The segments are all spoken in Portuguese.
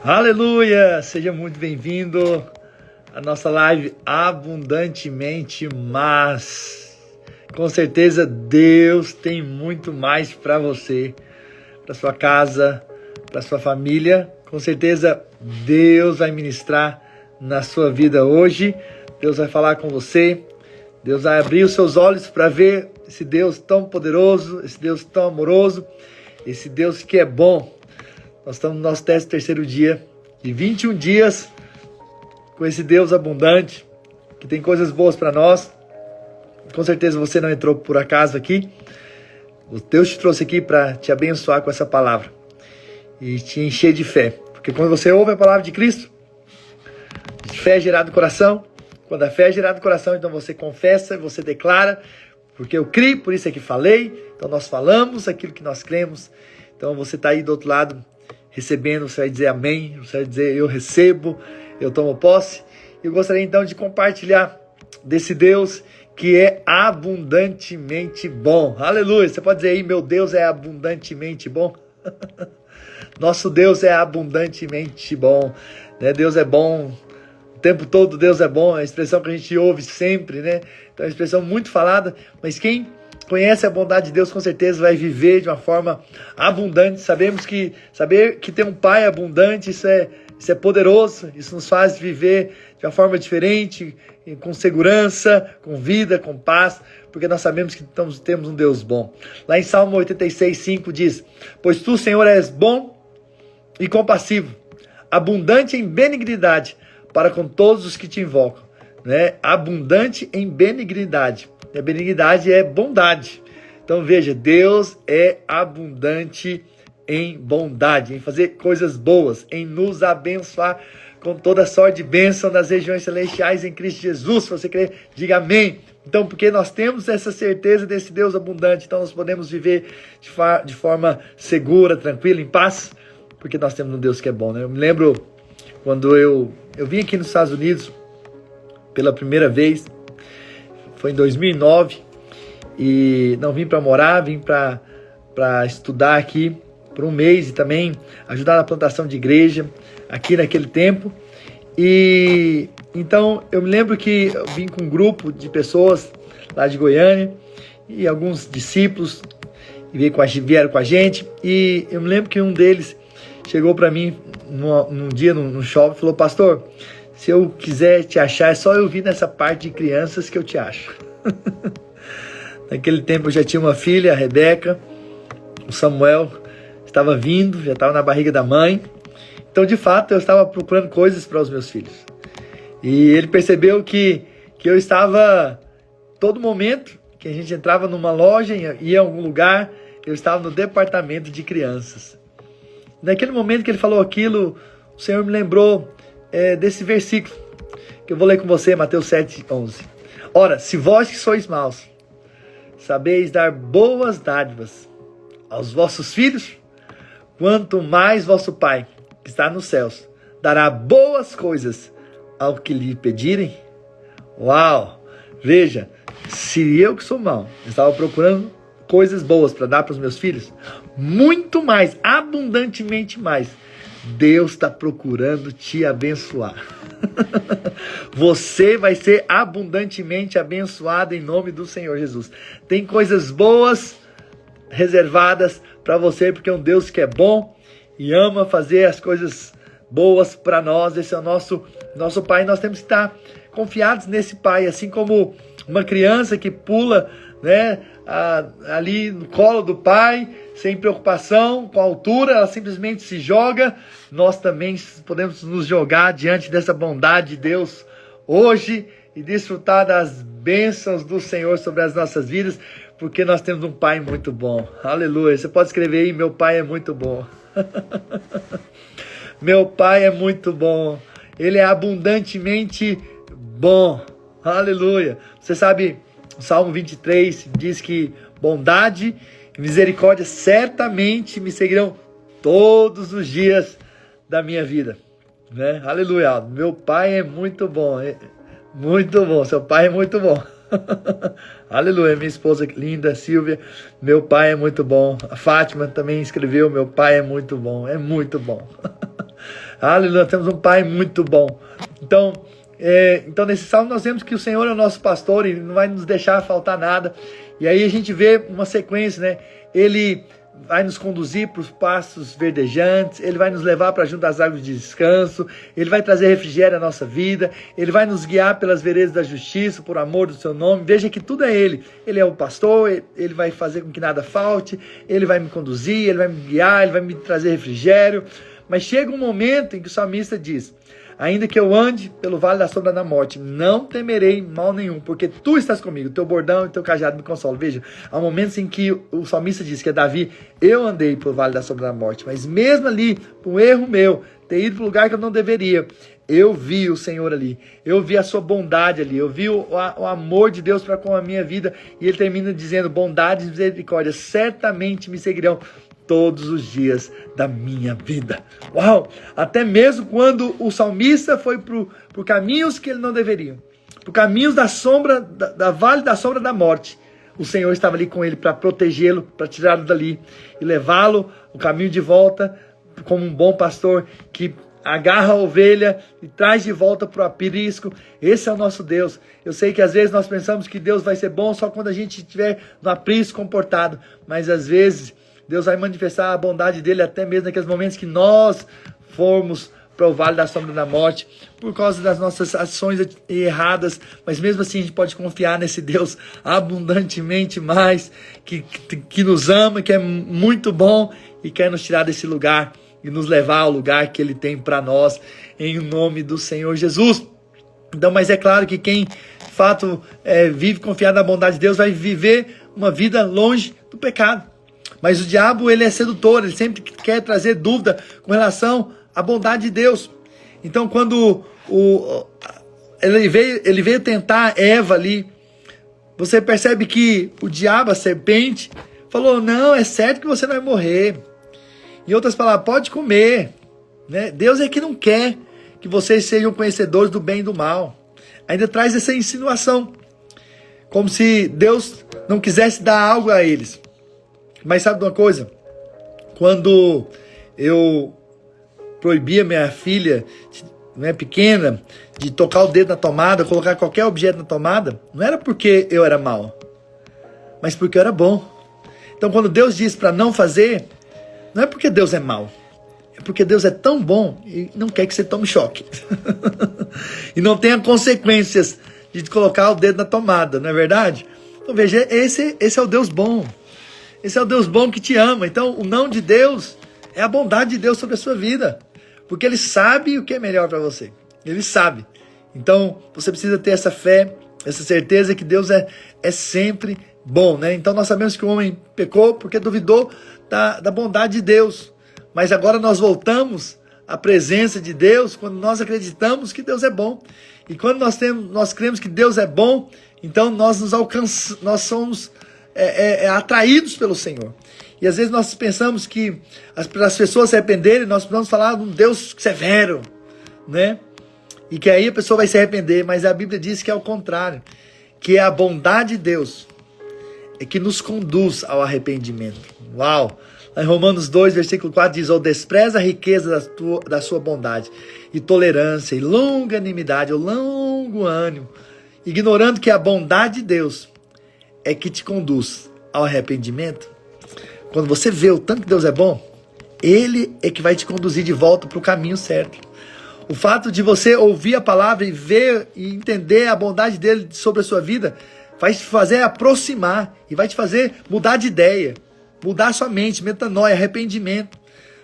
Aleluia! Seja muito bem-vindo à nossa live Abundantemente Mais. Com certeza Deus tem muito mais para você, para sua casa, para sua família. Com certeza Deus vai ministrar na sua vida hoje. Deus vai falar com você. Deus vai abrir os seus olhos para ver esse Deus tão poderoso, esse Deus tão amoroso, esse Deus que é bom. Nós estamos no nosso 13º dia de 21 dias com esse Deus abundante, que tem coisas boas para nós. Com certeza você não entrou por acaso aqui. O Deus te trouxe aqui para te abençoar com essa palavra e te encher de fé. Porque quando você ouve a palavra de Cristo, fé é gerada no coração. Quando a fé é gerada no coração, então você confessa, você declara, porque eu criei, por isso é que falei. Então nós falamos aquilo que nós cremos. Então você está aí do outro lado, recebendo, você vai dizer amém, você vai dizer eu recebo, eu tomo posse. Eu gostaria então de compartilhar desse Deus que é abundantemente bom. Aleluia! Você pode dizer aí, meu Deus é abundantemente bom? Nosso Deus é abundantemente bom, né? Deus é bom. O tempo todo Deus é bom, é a expressão que a gente ouve sempre, né? Então é uma expressão muito falada, mas quem conhece a bondade de Deus com certeza vai viver de uma forma abundante. Saber que tem um Pai abundante, isso é poderoso, isso nos faz viver de uma forma diferente, com segurança, com vida, com paz, porque nós sabemos que temos um Deus bom. Lá em Salmo 86:5 diz: pois tu, Senhor, és bom e compassivo, abundante em benignidade, para com todos os que te invocam, né? Abundante em benignidade. A benignidade é bondade. Então veja, Deus é abundante em bondade, em fazer coisas boas, em nos abençoar com toda sorte de bênção nas regiões celestiais em Cristo Jesus. Se você crer, diga amém. Então, porque nós temos essa certeza desse Deus abundante, então nós podemos viver de forma segura, tranquila, em paz, porque nós temos um Deus que é bom, né? Eu me lembro quando eu vim aqui nos Estados Unidos pela primeira vez, foi em 2009, e não vim para morar, vim para estudar aqui por um mês e também ajudar na plantação de igreja aqui naquele tempo. E então eu me lembro que eu vim com um grupo de pessoas lá de Goiânia e alguns discípulos vieram com a gente, e eu me lembro que um deles chegou para mim num dia no shopping e falou: pastor, se eu quiser te achar, é só eu vir nessa parte de crianças que eu te acho. Naquele tempo eu já tinha uma filha, a Rebeca, o Samuel estava vindo, já estava na barriga da mãe. Então, de fato, eu estava procurando coisas para os meus filhos. E ele percebeu que eu estava, todo momento que a gente entrava numa loja, ia a algum lugar, eu estava no departamento de crianças. Naquele momento que ele falou aquilo, o Senhor me lembrou desse versículo, que eu vou ler com você, Mateus 7:11. Ora, se vós que sois maus, sabeis dar boas dádivas aos vossos filhos, quanto mais vosso Pai, que está nos céus, dará boas coisas ao que lhe pedirem. Uau! Veja, se eu que sou mau, estava procurando coisas boas para dar para os meus filhos, muito mais, abundantemente mais, Deus está procurando te abençoar. Você vai ser abundantemente abençoado em nome do Senhor Jesus. Tem coisas boas reservadas para você, porque é um Deus que é bom e ama fazer as coisas boas para nós. Esse é o nosso Pai. Nós temos que estar confiados nesse Pai, assim como uma criança que pula, né, ali no colo do pai, sem preocupação com a altura, ela simplesmente se joga. Nós também podemos nos jogar diante dessa bondade de Deus hoje e desfrutar das bênçãos do Senhor sobre as nossas vidas, porque nós temos um Pai muito bom. Aleluia. Você pode escrever aí: meu Pai é muito bom. Meu Pai é muito bom. Ele é abundantemente bom. Aleluia. Você sabe, o Salmo 23 diz que bondade e misericórdia certamente me seguirão todos os dias da minha vida, né? Aleluia. Meu Pai é muito bom. Muito bom. Seu Pai é muito bom. Aleluia. Minha esposa linda, Silvia, meu Pai é muito bom. A Fátima também escreveu: meu Pai é muito bom. É muito bom. Aleluia, temos um Pai muito bom. Então nesse salmo nós vemos que o Senhor é o nosso pastor e não vai nos deixar faltar nada. E aí a gente vê uma sequência, né? Ele vai nos conduzir para os pastos verdejantes, Ele vai nos levar para junto às águas de descanso, Ele vai trazer refrigério à nossa vida, Ele vai nos guiar pelas veredas da justiça, por amor do seu nome. Veja que tudo é Ele. Ele é o pastor, Ele vai fazer com que nada falte, Ele vai me conduzir, Ele vai me guiar, Ele vai me trazer refrigério. Mas chega um momento em que o salmista diz: ainda que eu ande pelo vale da sombra da morte, não temerei mal nenhum, porque tu estás comigo, teu bordão e teu cajado me consolam. Veja, há momentos em que o salmista diz, que é Davi: eu andei pelo vale da sombra da morte, mas mesmo ali, por um erro meu, ter ido para o lugar que eu não deveria, eu vi o Senhor ali, eu vi a sua bondade ali, eu vi o amor de Deus para com a minha vida. E ele termina dizendo: bondade e misericórdia certamente me seguirão todos os dias da minha vida. Uau! Até mesmo quando o salmista foi por caminhos que ele não deveria, por caminhos da sombra, da vale da sombra da morte, o Senhor estava ali com ele para protegê-lo, para tirá-lo dali e levá-lo o caminho de volta, como um bom pastor que agarra a ovelha e traz de volta para o aprisco. Esse é o nosso Deus. Eu sei que às vezes nós pensamos que Deus vai ser bom só quando a gente estiver no aprisco comportado, mas às vezes Deus vai manifestar a bondade dele até mesmo naqueles momentos que nós formos para o vale da sombra da morte, por causa das nossas ações erradas. Mas mesmo assim a gente pode confiar nesse Deus abundantemente mais, que nos ama, que é muito bom e quer nos tirar desse lugar e nos levar ao lugar que ele tem para nós, em nome do Senhor Jesus. Então, mas é claro que quem de fato vive confiado na bondade de Deus vai viver uma vida longe do pecado. Mas o diabo, ele é sedutor, ele sempre quer trazer dúvida com relação à bondade de Deus. Então, quando ele veio tentar Eva ali, você percebe que o diabo, a serpente, falou: não, é certo que você não vai morrer. Em outras palavras, pode comer, né? Deus é que não quer que vocês sejam conhecedores do bem e do mal. Ainda traz essa insinuação, como se Deus não quisesse dar algo a eles. Mas sabe de uma coisa? Quando eu proibia minha filha, né, pequena, de tocar o dedo na tomada, colocar qualquer objeto na tomada, não era porque eu era mau, mas porque eu era bom. Então quando Deus diz para não fazer, não é porque Deus é mau, é porque Deus é tão bom e não quer que você tome choque. E não tenha consequências de colocar o dedo na tomada, não é verdade? Então veja, esse é o Deus bom. Esse é o Deus bom que te ama. Então, o não de Deus é a bondade de Deus sobre a sua vida. Porque Ele sabe o que é melhor para você. Ele sabe. Então, você precisa ter essa fé, essa certeza que Deus é sempre bom, né? Então, nós sabemos que o homem pecou porque duvidou da bondade de Deus. Mas agora nós voltamos à presença de Deus quando nós acreditamos que Deus é bom. E quando nós cremos que Deus é bom, então nós somos atraídos pelo Senhor. E às vezes nós pensamos que para as pessoas se arrependerem, nós precisamos falar de um Deus severo, né? E que aí a pessoa vai se arrepender. Mas a Bíblia diz que é o contrário, que é a bondade de Deus que nos conduz ao arrependimento. Uau! Lá em Romanos 2, versículo 4 diz: ou despreza a riqueza da sua bondade e tolerância e longanimidade, ou longo ânimo, ignorando que a bondade de Deus é que te conduz ao arrependimento. Quando você vê o tanto que Deus é bom, Ele é que vai te conduzir de volta para o caminho certo. O fato de você ouvir a palavra e ver e entender a bondade dele sobre a sua vida vai te fazer aproximar e vai te fazer mudar de ideia, mudar sua mente, metanoia, arrependimento.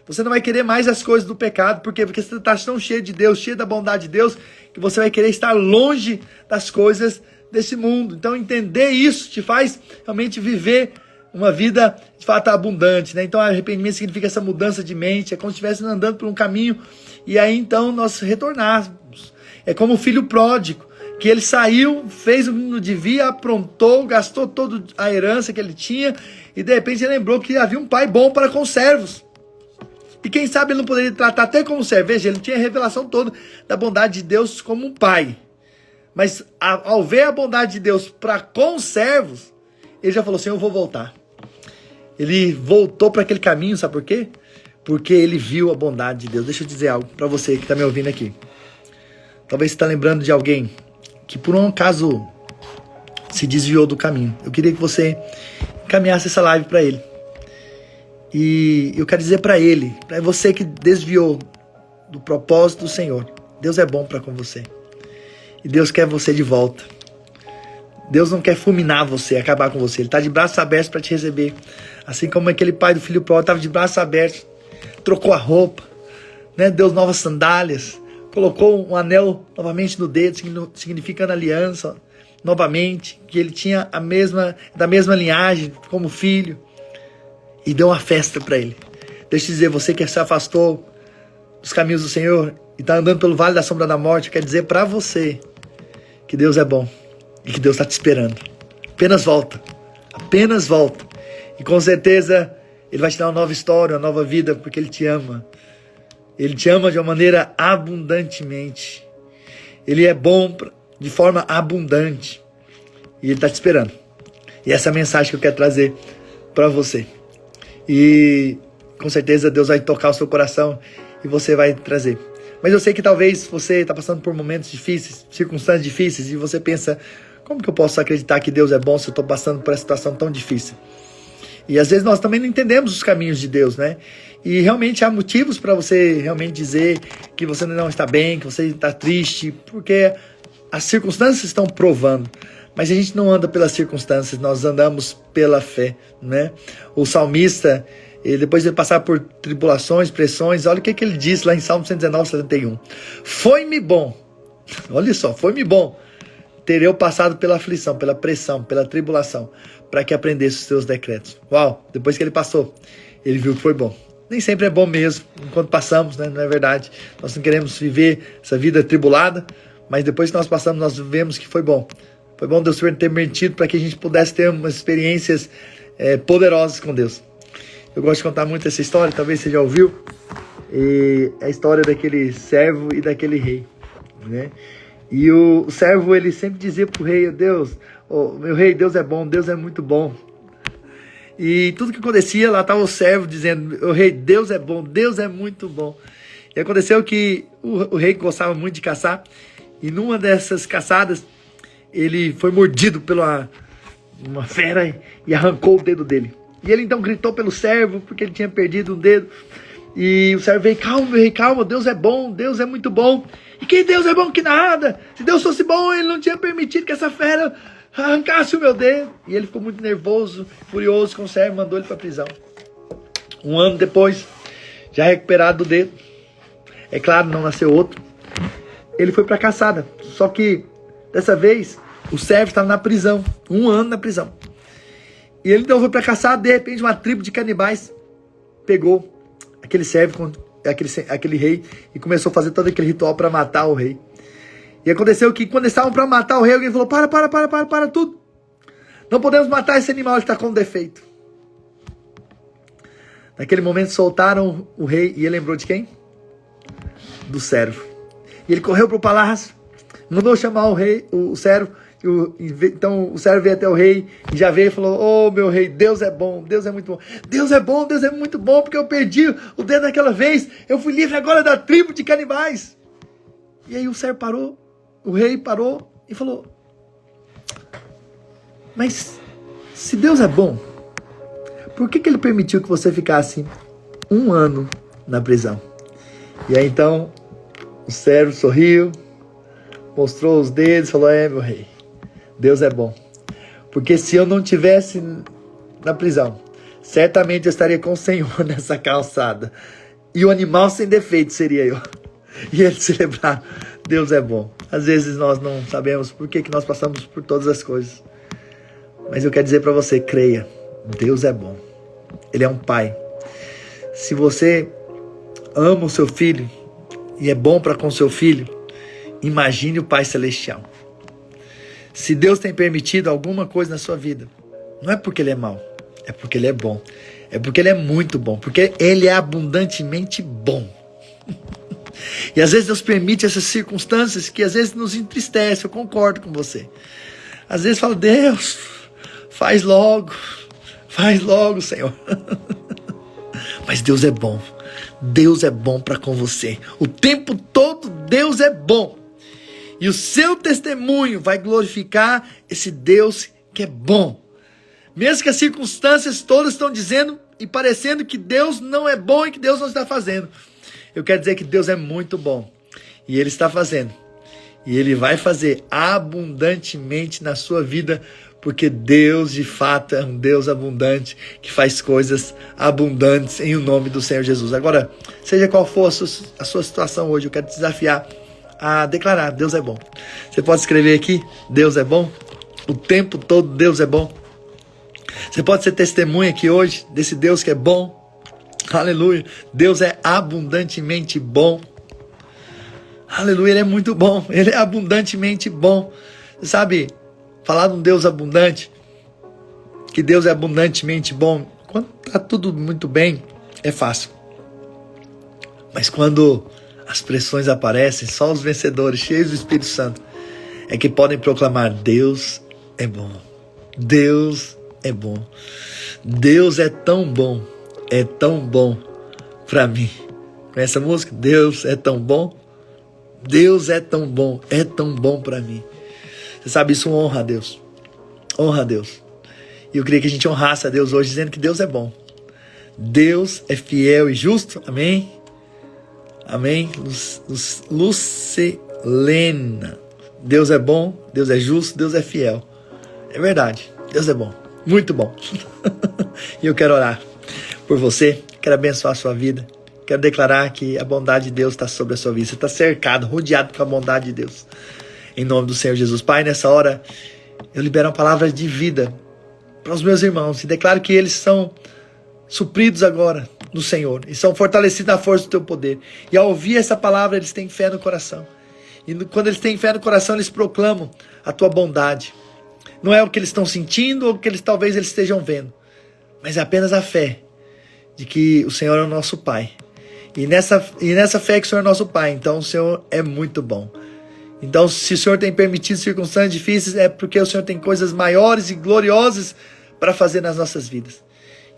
Você não vai querer mais as coisas do pecado. Por quê? Porque você está tão cheio de Deus, cheio da bondade de Deus, que você vai querer estar longe das coisas desse mundo. Então entender isso te faz realmente viver uma vida de fato abundante, né? Então arrependimento significa essa mudança de mente, é como se estivesse andando por um caminho e aí então nós retornarmos. É como o filho pródigo, que ele saiu, fez o que não devia, aprontou, gastou toda a herança que ele tinha e de repente ele lembrou que havia um pai bom para com os servos. E quem sabe ele não poderia tratar até como servo. Veja, ele tinha a revelação toda da bondade de Deus como um pai. Mas ao ver a bondade de Deus para com os servos, ele já falou assim: eu vou voltar. Ele voltou para aquele caminho, sabe por quê? porque ele viu a bondade de Deus. Deixa eu dizer algo para você que está me ouvindo aqui. Talvez você está lembrando de alguém que por um acaso se desviou do caminho. Eu queria que você encaminhasse essa live para ele. E eu quero dizer para ele, para você que desviou do propósito do Senhor, Deus é bom para com você. E Deus quer você de volta. Deus não quer fulminar você, acabar com você. Ele está de braços abertos para te receber. Assim como aquele pai do filho pródigo estava de braços abertos, trocou a roupa, né? Deu novas sandálias, colocou um anel novamente no dedo, significando aliança novamente, que ele tinha da mesma linhagem como filho, e deu uma festa para ele. Deixa eu dizer, você que se afastou dos caminhos do Senhor e está andando pelo vale da sombra da morte, eu quero dizer para você que Deus é bom e que Deus está te esperando. Apenas volta, apenas volta, e com certeza Ele vai te dar uma nova história, uma nova vida, porque Ele te ama. Ele te ama de uma maneira abundantemente. Ele é bom de forma abundante. E Ele está te esperando. E essa é a mensagem que eu quero trazer para você. E com certeza Deus vai tocar o seu coração e você vai trazer. Mas eu sei que talvez você está passando por momentos difíceis, circunstâncias difíceis, e você pensa, como que eu posso acreditar que Deus é bom se eu estou passando por essa situação tão difícil? E às vezes nós também não entendemos os caminhos de Deus, né? E realmente há motivos para você realmente dizer que você não está bem, que você está triste, porque as circunstâncias estão provando. Mas a gente não anda pelas circunstâncias, nós andamos pela fé, né? O salmista, depois de passar por tribulações, pressões, olha o que ele diz lá em Salmo 119, 71. Foi-me bom, olha só, foi-me bom ter eu passado pela aflição, pela pressão, pela tribulação, para que aprendesse os teus decretos. Uau, depois que ele passou, ele viu que foi bom. Nem sempre é bom mesmo, enquanto passamos, né? Não é verdade? Nós não queremos viver essa vida tribulada, mas depois que nós passamos, nós vemos que foi bom. Foi bom Deus ter permitido para que a gente pudesse ter umas experiências poderosas com Deus. Eu gosto de contar muito essa história, talvez você já ouviu. É a história daquele servo e daquele rei, né? E o servo, ele sempre dizia para o rei, Deus, meu rei, Deus é bom, Deus é muito bom. E tudo que acontecia, lá estava o servo dizendo, meu rei, Deus é bom, Deus é muito bom. E aconteceu que o rei gostava muito de caçar, e numa dessas caçadas, ele foi mordido pela uma fera e arrancou o dedo dele. E ele então gritou pelo servo, porque ele tinha perdido um dedo. E o servo veio, calma, meu rei, calma, Deus é bom, Deus é muito bom. E que Deus é bom que nada? Se Deus fosse bom, Ele não tinha permitido que essa fera arrancasse o meu dedo. E ele ficou muito nervoso, furioso com o servo, mandou ele para a prisão. Um ano depois, já recuperado do dedo, é claro, não nasceu outro, ele foi para a caçada. Só que, dessa vez, o servo estava na prisão, 1 ano na prisão. E ele então foi para a caçada, de repente uma tribo de canibais pegou aquele servo, aquele rei, e começou a fazer todo aquele ritual para matar o rei. E aconteceu que quando eles estavam para matar o rei, alguém falou, para tudo. Não podemos matar esse animal, ele está com defeito. Naquele momento soltaram o rei, e ele lembrou de quem? Do servo. E ele correu para o palácio, mandou chamar o rei, o servo. Então o servo veio até o rei e já veio e falou, meu rei, Deus é bom, Deus é muito bom. Deus é bom, Deus é muito bom, porque eu perdi o dedo daquela vez, eu fui livre agora da tribo de canibais. E aí o servo parou, o rei parou e falou, mas se Deus é bom, por que ele permitiu que você ficasse 1 ano na prisão? E aí então o servo sorriu, mostrou os dedos e falou, meu rei, Deus é bom, porque se eu não tivesse na prisão, certamente eu estaria com o Senhor nessa calçada, e o animal sem defeito seria eu. E eles celebraram, Deus é bom. Às vezes nós não sabemos por que nós passamos por todas as coisas, mas eu quero dizer para você, creia, Deus é bom, Ele é um pai. Se você ama o seu filho, e é bom para com o seu filho, imagine o Pai Celestial. Se Deus tem permitido alguma coisa na sua vida, não é porque Ele é mau, é porque Ele é bom. É porque Ele é muito bom, porque Ele é abundantemente bom. E às vezes Deus permite essas circunstâncias que às vezes nos entristecem, eu concordo com você. Às vezes fala, Deus, faz logo, Senhor. Mas Deus é bom. Deus é bom para com você. O tempo todo Deus é bom. E o seu testemunho vai glorificar esse Deus que é bom. Mesmo que as circunstâncias todas estão dizendo e parecendo que Deus não é bom e que Deus não está fazendo. Eu quero dizer que Deus é muito bom. E Ele está fazendo. E Ele vai fazer abundantemente na sua vida, porque Deus de fato é um Deus abundante, que faz coisas abundantes em o nome do Senhor Jesus. Agora, seja qual for a sua situação hoje, eu quero te desafiar a declarar: Deus é bom. Você pode escrever aqui: Deus é bom. O tempo todo Deus é bom. Você pode ser testemunha aqui hoje desse Deus que é bom. Aleluia. Deus é abundantemente bom. Aleluia, Ele é muito bom. Ele é abundantemente bom. Você sabe, falar de um Deus abundante, que Deus é abundantemente bom, quando está tudo muito bem, é fácil. Mas quando as pressões aparecem, só os vencedores, cheios do Espírito Santo, é que podem proclamar: Deus é bom. Deus é bom. Deus é tão bom para mim. Conhece a música? Deus é tão bom. Deus é tão bom para mim. Você sabe, isso honra a Deus. Honra a Deus. E eu queria que a gente honrasse a Deus hoje, dizendo que Deus é bom. Deus é fiel e justo. Amém? Amém? Lucilena. Deus é bom, Deus é justo, Deus é fiel. É verdade. Deus é bom. Muito bom. E eu quero orar por você. Quero abençoar a sua vida. Quero declarar que a bondade de Deus está sobre a sua vida. Você está cercado, rodeado com a bondade de Deus. Em nome do Senhor Jesus. Pai, nessa hora, eu libero uma palavra de vida para os meus irmãos. E declaro que eles são supridos agora no Senhor. E são fortalecidos na força do teu poder. E ao ouvir essa palavra, eles têm fé no coração. E quando eles têm fé no coração, eles proclamam a tua bondade. Não é o que eles estão sentindo ou o que talvez eles estejam vendo. Mas é apenas a fé de que o Senhor é o nosso Pai. E nessa fé que o Senhor é nosso Pai, então o Senhor é muito bom. Então, se o Senhor tem permitido circunstâncias difíceis, é porque o Senhor tem coisas maiores e gloriosas para fazer nas nossas vidas.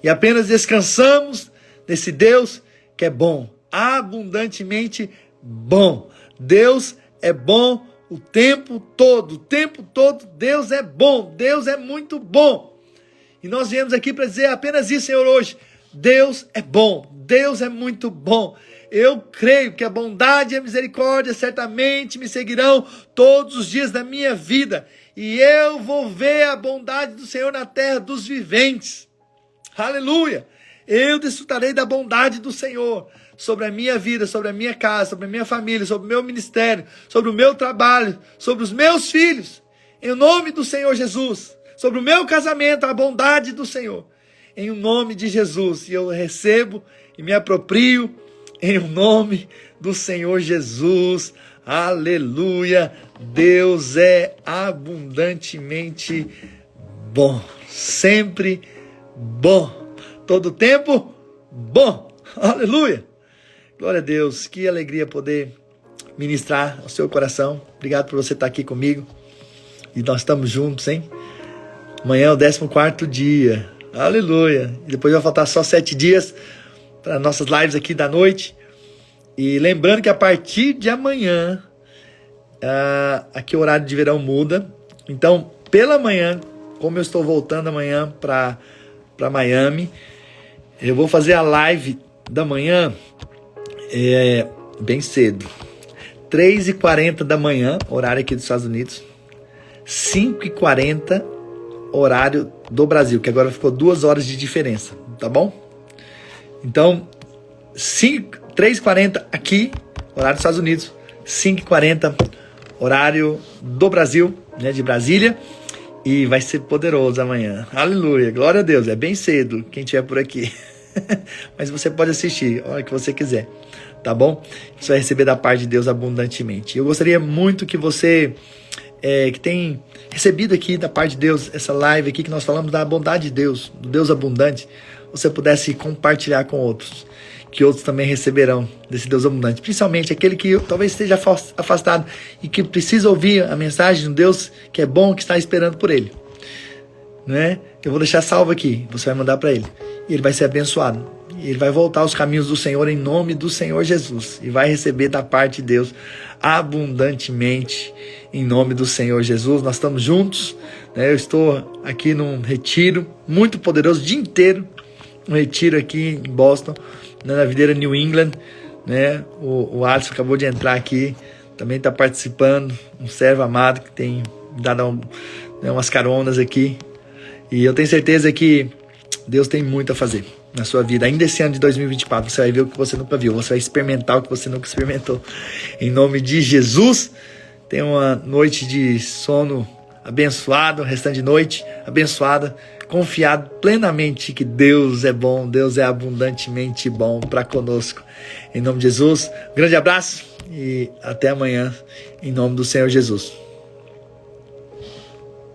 E apenas descansamos nesse Deus que é bom, abundantemente bom. Deus é bom o tempo todo. Deus é bom, Deus é muito bom. E nós viemos aqui para dizer apenas isso, Senhor, hoje. Deus é bom, Deus é muito bom. Eu creio que a bondade e a misericórdia certamente me seguirão todos os dias da minha vida. E eu vou ver a bondade do Senhor na terra dos viventes. Aleluia! Eu desfrutarei da bondade do Senhor sobre a minha vida, sobre a minha casa, sobre a minha família, sobre o meu ministério, sobre o meu trabalho, sobre os meus filhos. Em nome do Senhor Jesus. Sobre o meu casamento, a bondade do Senhor. Em nome de Jesus. E eu recebo e me aproprio em nome do Senhor Jesus. Aleluia. Deus é abundantemente bom. Sempre bom. Todo tempo bom. Aleluia. Glória a Deus. Que alegria poder ministrar ao seu coração. Obrigado por você estar aqui comigo. E nós estamos juntos, hein? Amanhã é o 14º dia. Aleluia. E depois vai faltar só 7 dias para nossas lives aqui da noite. E lembrando que a partir de amanhã, aqui o horário de verão muda. Então, pela manhã, como eu estou voltando amanhã para Miami, eu vou fazer a live da manhã bem cedo. 3h40 da manhã, horário aqui dos Estados Unidos. 5h40, horário do Brasil, que agora ficou 2 horas de diferença, tá bom? Então, 3h40 aqui, horário dos Estados Unidos, 5h40, horário do Brasil, né, de Brasília, e vai ser poderoso amanhã. Aleluia, glória a Deus, é bem cedo, quem estiver por aqui. Mas você pode assistir a hora que você quiser, tá bom? Você vai receber da parte de Deus abundantemente. Eu gostaria muito que você, que tem recebido aqui da parte de Deus, essa live aqui que nós falamos da bondade de Deus, do Deus abundante, você pudesse compartilhar com outros, que outros também receberão desse Deus abundante, principalmente aquele que talvez esteja afastado e que precisa ouvir a mensagem de um Deus que é bom, que está esperando por ele, né? Eu vou deixar salvo aqui, você vai mandar para ele, e ele vai ser abençoado, ele vai voltar aos caminhos do Senhor em nome do Senhor Jesus. E vai receber da parte de Deus abundantemente em nome do Senhor Jesus. Nós estamos juntos, né? Eu estou aqui num retiro muito poderoso, o dia inteiro. Um retiro aqui em Boston, né, na videira New England, né? O Alisson acabou de entrar aqui, também está participando, um servo amado que tem dado umas caronas aqui. E eu tenho certeza que Deus tem muito a fazer na sua vida. Ainda esse ano de 2024, você vai ver o que você nunca viu, você vai experimentar o que você nunca experimentou. Em nome de Jesus, tenha uma noite de sono abençoado, restante de noite abençoada, confiado plenamente que Deus é bom, Deus é abundantemente bom para conosco. Em nome de Jesus, um grande abraço e até amanhã, em nome do Senhor Jesus.